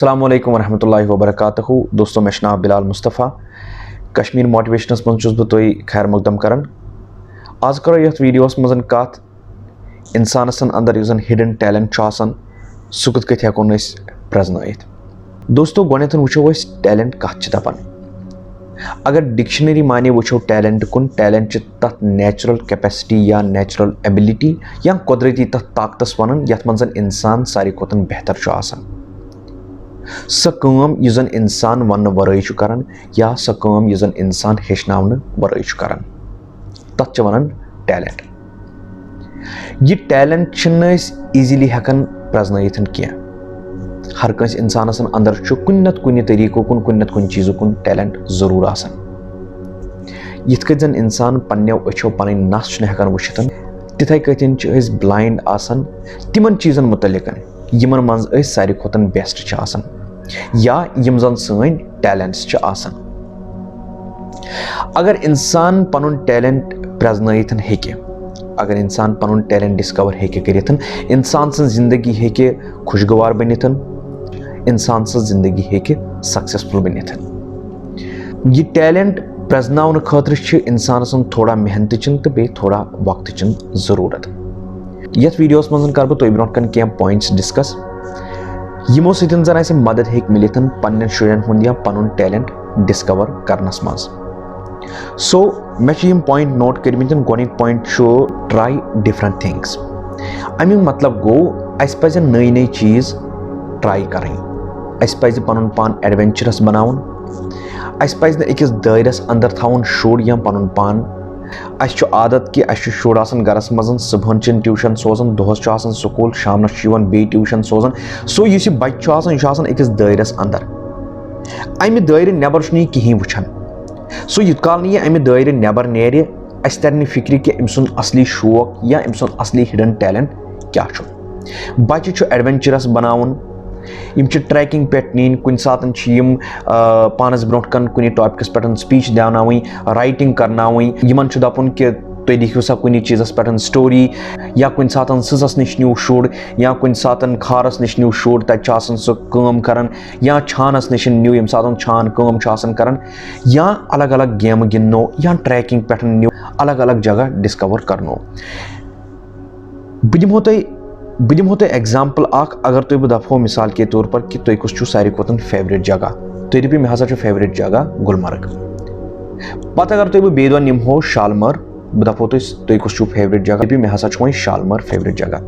अस्सलामु अलैकुम वरहमतुल्लाहि वबरकातुहू। दोस्तों मैं जनाब बिलाल मुस्तफ़ा कश्मीर मोटिवेशनस मं छुस बह खैर मकदम करन। आज करो यथ वीडियोस मजन कत इंसानस अंदर यु जन हिडन टैलेंट सह कत कत हेकोन प्रजनयित। दोस्तों गोडनेथ वुचो टैलेंट कत दपान। अगर डिक्शनरी माने वुचो टैलेंट कुन, टैलेंट तथ नेचुरल कैपेसिटी या नेचुरल एबिलिटी या कुदरती तथ ताकतस वन यथ मन इंसान सारी खोत बेहतर आसान। सह काम यु जन इंसान वन वरई करन या सह काम यु जन इंसान हेचनावन वरई करन, तथ वन टैलेंट। यह टैलेंट इजीली हेकन प्रजनयित कह। हर कंस इंसानस अंदर कुन नत कुन तरीको कुन कुन नत कुन चीजों कुन टैलेंट जरूर आसान। यिथ कत जन इंसान पन्नेओ अच्छो पन नस हेकान वुचित, तिथै कथिन ब्लाइंड आसान तिमन चीजन मुतलिक यमन मज सारी खोतन बेस्ट आसान या यम जन सन टैलेंट्स आसान। अगर इंसान पनुन टैलेंट प्रजनयित हेके, अगर इंसान पनुन टैलेंट डिस्कवर हेके करित, इंसान सन जिंदगी हेके खुशगवार बनित, इंसान सन जिंदगी हेके सक्सेसफुल बनित। यह टैलेंट प्रजनावन खतर इंसान सन थोड़ा मेहनत तो बे थोड़ा वक्त जरूरत। यथ वीडियोस मज कर बह ब्रोह कन कह पॉइंट्स डिस्कस यमो सतन जन अस मदद हेक मिलित पन्न शुरन हुंद या पनुन टैलेंट डिस्कवर करनस मज। सो मे यम पॉइंट नोट करमित। गोडनिक पॉइंट ट्राई डिफरेंट थिंग्स। अमुक मतलब गो अस पज नई नई चीज ट्राई करें, अस पज पनुन पान एडवेंचरस बनावन, अस पज न अकिस दायरस अंदर थवन शुर या पनुन पान। अस आदत कि अस शुर आसन गरस मज, सुबहन ट्यूशन सोजन, दोहस स्कूल, शामनस बे ट्यूशन सोजन। सो यह बच्चे यह अकिस दायरस अंदर, अमि दायरे नेबर यह कहीं वुचान। सो युत काल यह अमि दायरे नेबर नेर अस तर न फिक्र कि अम सुंद असली शौक या अम सुंद असली हिडन टैलेंट क्या। बच्चे एडवेंचरस बनावन, यम ट्रैकिंग पे नीन, कुन सात पानस ब्रोह कन कुन टॉपिकस पे स्पीच देवन, राइटिंग करनावन, यमन दपुन कि तुम लिखियो सा कुन चीजस पे स्टोरी, या कुन सात सजस नश न्यू शुर, या कुन सात खारस नश न्यू शुर, तत सह काम करन, या छानस नश न्यू यम सात छान काम करन, या अलग अलग गेम गिनो, या ट्रैकिंग पे न्यू अलग अलग जगह डिस्कवर करनो। बह दिमो तुम एग्जाम्पल अगर तुम दपो मिसाल के तौर पर कि तुम कुछ सारी खोतन फेवरेट जगह, तुम दपो मे हसा फेवरेट जगह गुलमर्ग। पत अगर तुम बे दह निमहो शालमर, बह दपो तुम कुछ फेवरेट जगह, दपो मे हसा वो शालमर फेवरेट जगह।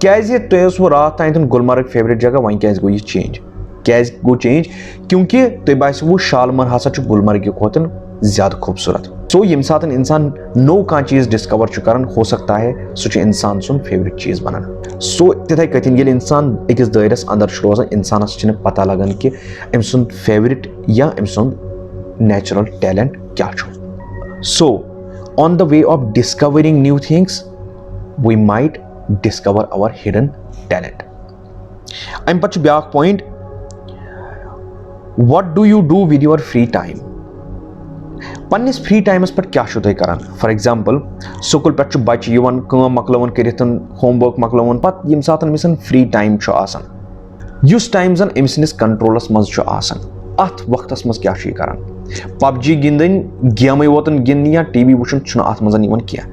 क्या तुम रात तान गुलमर्ग फेवरेट जगह, वन क्या गो यह चेंज, क्या गो चेंज क्योंकि तुम बासो शालमर हसा गुलमर्ग खोतन ज्यादा खूबसूरत। सो यम सात इंसान नो कह चीज डिस्कवर कर, हो सकता है सह इंसान सुन फेवरेट चीज बनान। सो तिथै कथिन ये इंसान अकिस दायरस अंदर रोजान, इंसानस पता लगन कि अम सुंद फेवरेट या अम सुंद नेचुरल टैलेंट क्या। So on the way of discovering new things we might discover our hidden talent. अम पे ब्या point, what do you do with your free time. पन्निस फ्री टाइमस पे क्या तुम करान। फॉर एग्जाम्पल स्कूल पे बच्चे मकलवन कर, होमवर्क मकलवन पत यम सात अमिस फ्री टाइम आसान, युस टाइम जन अमिस सिंदिस कंट्रोलस मज आसान, अत वक्तस मज क्या करान। पबजी गिंदन, गेम वोतन गिंद या टीवी वुचन अत मज कह,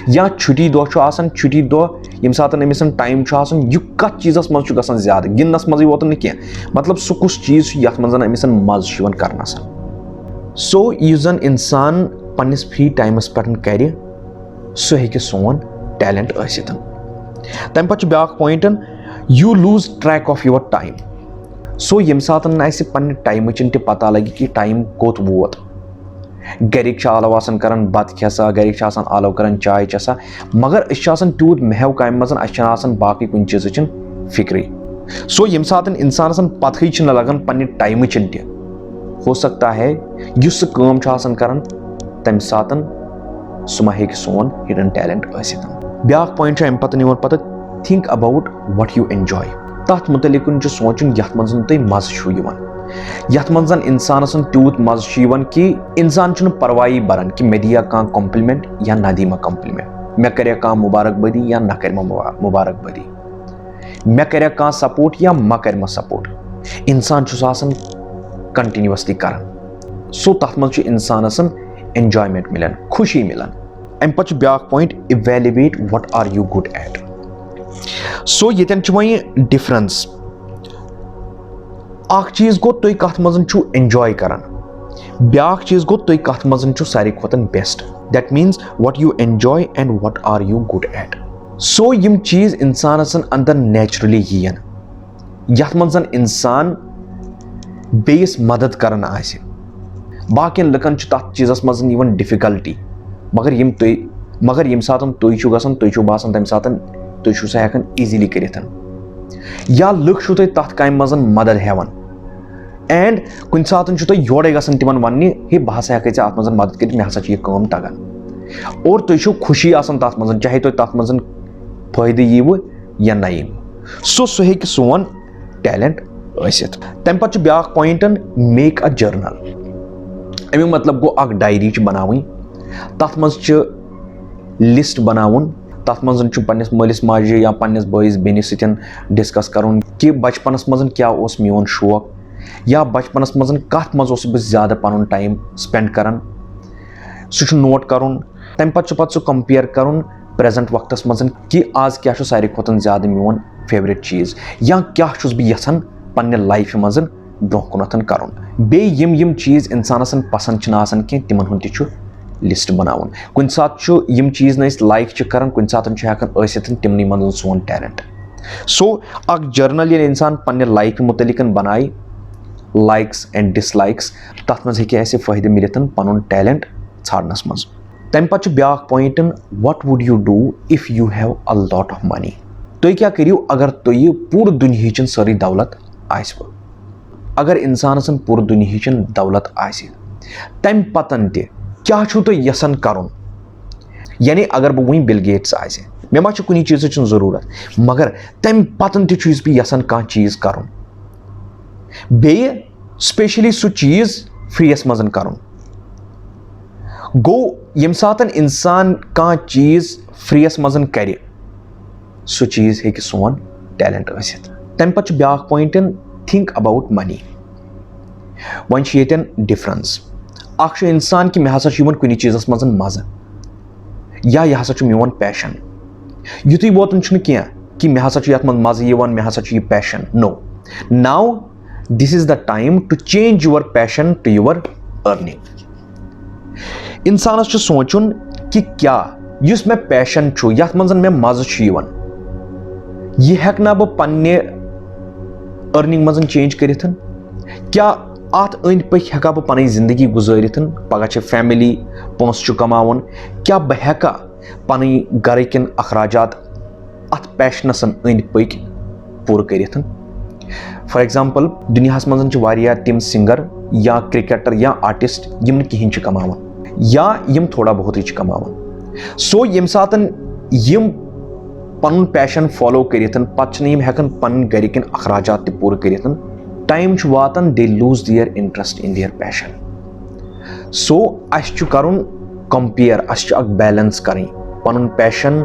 या छुट्टी दह आसान, छुट्टी दह यम सात अमिस टाइम आसान, यह कत चीजस मज गसान ज्यादा, गिंदनस मज वोतन कह, मतलब सह कुछ चीज यथ मज अमिस मज करनस। सो यह जन इंसान पन्निस फ्री टाइमस पे कर सह हेकि सोन टैलेंट आसित। तम पे ब्या point, you lose track of your time. So यम सात पन्ने टाइम पता लगे कि टाइम कोत वोत, गरिक आलो आसान करन बत खेसा, गरिक आसान आलो करन चाय चसा, मगर तूत महव काम मज बाकी कुन चीज फिक्री। सो यम सात इंसान पतही लगन पन्ने टाइम हो सकता है युस काम करन तम सात सह हे सोन हिडन टैलेंट आसित। ब्या पॉइंट अम पे निवन पत, think about what you enjoy. तथ मुतलिक सोचन यथ मज तुम मज यथ मज इंसानस तूत मज कि इंसान परवाही बरन कि मे दिया कह कॉम्प्लीमेंट या ना दी कॉम्प्लीमेंट, मे कर मुबारकबादी या ना कर मुबारकबादी, मे कर सपोर्ट या मा कर सपोर्ट। इंसान कंटिन्यूसली करान सो तथ मज इंसानस एंजॉयमेंट मिलान खुशी मिलान अम पे back point evaluate what are you good at so ये वह डिफरेंस अख चीज गो तुम कत मज एंजॉय करान ब्याक चीज गो तुम कत मज सारे खुद best that means what you enjoy and what are you good at so यम चीज इंसानस अंदर नेचुरली यीन यथ मज इंसान बेस मदद करन आसे बाकियन लुकन तथ चीजस मज डिफिकल्टी मगर यम सात तुम गसान तुम बासान तम सात तुम सह हेकन इजीली करित या लुक तुम तथ काम मज मदद हेवन एंड कुन सात तुम योड़े गसान तिमन वन्ने हे बह हसा हेक अत मज मदद कर मे हसा यह काम तगन और तुम खुशी आसान तथ मज चाहे तुम तथ मज फायदे यीव या न यीव सो हेक सोन टैलेंट तम पे back point make a journal अमिक मतलब गो अख डायरी बनावी तथ मज लिस्ट बनाउन तथ मज पन्निस मालिस माजे या पन्निस बॉइस बेनिस सतन डिस्कस करुन कि बचपनस मज क्या ओस मेन शौक या बचपनस मज कत मज ओस बह ज्यादा पनुन टाइम स्पेंड करन सह नोट करुन तम पे सह कंपेयर करुन प्रेजेंट वक्तस मज कि आज क्या सारे खुद ज्यादा मेन फेवरेट चीज या क्या बह यछन पन्ने लाइफ मज ब्रोह कुन करुन बे यम चीज इंसानस पसंद आसान कह तिमन हुन ति लिस्ट बनाउन कुन सात यम चीज न लाइक करन कुन सात हेकन आसित तिमनी मज सोन टैलेंट सो अख जर्नल ये इंसान पन्ने लाइफ मुतलिक बनाए लाइक्स एंड डिसलाइक्स तथ मज हे फायदे मिलित पनुन टैलेंट छाड़नस मज तम पे back point what would you do if you have a lot of money तुम क्या करियो अगर तुम पूरे दुनिया सारी दौलत आसव अगर इंसानस पूरे दुनिया दौलत आसि तम पतन क्या तुम यसान करुन यानी अगर बह वही बिल गेट्स आसि मे मा कुछ चीज जरूरत मगर तम पतन तुस बह यसान कह चीज करुन बे स्पेशली सह चीज फ्रीयस मज करुन गो यम सात इंसान कह चीज फ्रीयस मज कर सह चीज हे सोन टैलेंट आसित तम पे back point think about money one difference अख इंसान कि मे हसा कुन चीजस मज मजा या यह हसा मेन पैशन युत वोतन क्या कि मे हसा ये मजा मे हसा यह पैशन नो now this is the time to change your passion to your earning इंसानस सोचुन कि क्या युस मे पैशन यथ मज मे मजा यह हेकना बह पन्ने अर्निंग मज चेंज करित क्या अत अंद पक हेका बह पन जिंदगी गुजारित पगह फैमिली पोस कमावन क्या बह हेका पन घर कन अखराजात अत पैशनस अंद पक पूर करित फॉर एग्जाम्पल दुनिया मज तिम सिंगर या क्रिकेटर या आर्टिस्ट यम कहीं कमावन या यम थोड़ा बहुत कमावन सो यम सात यम पन पैशन फॉलो करित पत हेकन पन घर कन अखराजात पूर करित टाइम वातान they lose their interest in their passion so अस करुन कंपेयर अस बैलेंस करें पन पैशन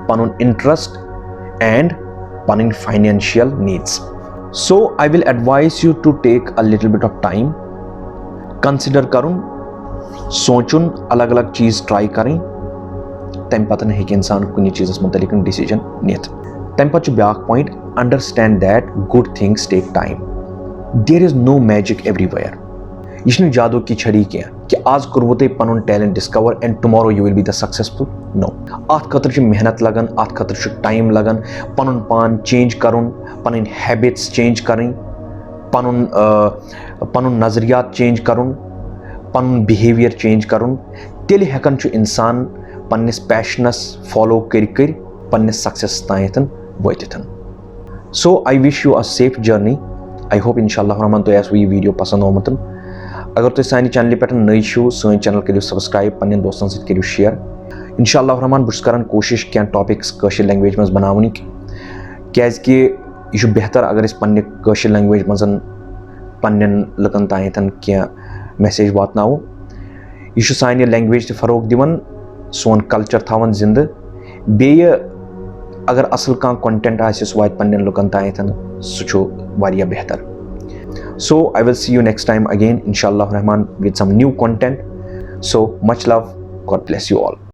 पन इंटरेस्ट एंड पन financial needs so I will advise you to take a little bit of time consider करुन सोचुन अलग अलग चीज ट्राई करें तम पतन हे इंसान कुछ चीजस मुतलिक डिसीजन नित तम पे back point understand that good things take time there is no magic everywhere यह जादू की छड़ी क्या कि आज कर्वो तुम पन talent discover and tomorrow you will be the successful नो अत खतर मेहनत लगन अत खतर टाइम लगन पन पान चेंज करुन पन हैबिट्स चेंज करें पन नजरियात चेंज करुन पन बिहेवियर चेंज करुन तेल हेकन इंसान पन्निस पैशनस फॉलो कर पन्निस सक्सेस तान वात so I wish you a safe journey I hope इंशाअल्लाह रहमान तुम आसो यह वीडियो पसंद आमुत अगर तुम सानि चैनल पे नई सन चैनल करो सब्सक्राइब पन्न दोस्तन सत करो शेयर इंशाअल्लाह रहमान बहुत करान कोशिश क्या टॉपिक्स कशिर लैंग्वेज मज बनावनिक क्या यह बेहतर अगर पन्ने कशिर लैंग्वेज मज पन्न लुकन तान क्या मैसेज वातनावो यह सानि लैंग्वेज फरोग दिवन सोन कल्चर थवन जिंद बे अगर असल कह कंटेंट आस सह वात पन्न लुकन तान सह बेहतर So I will see you next time again, inshallah rahman, with some new content. So much love. God bless you all.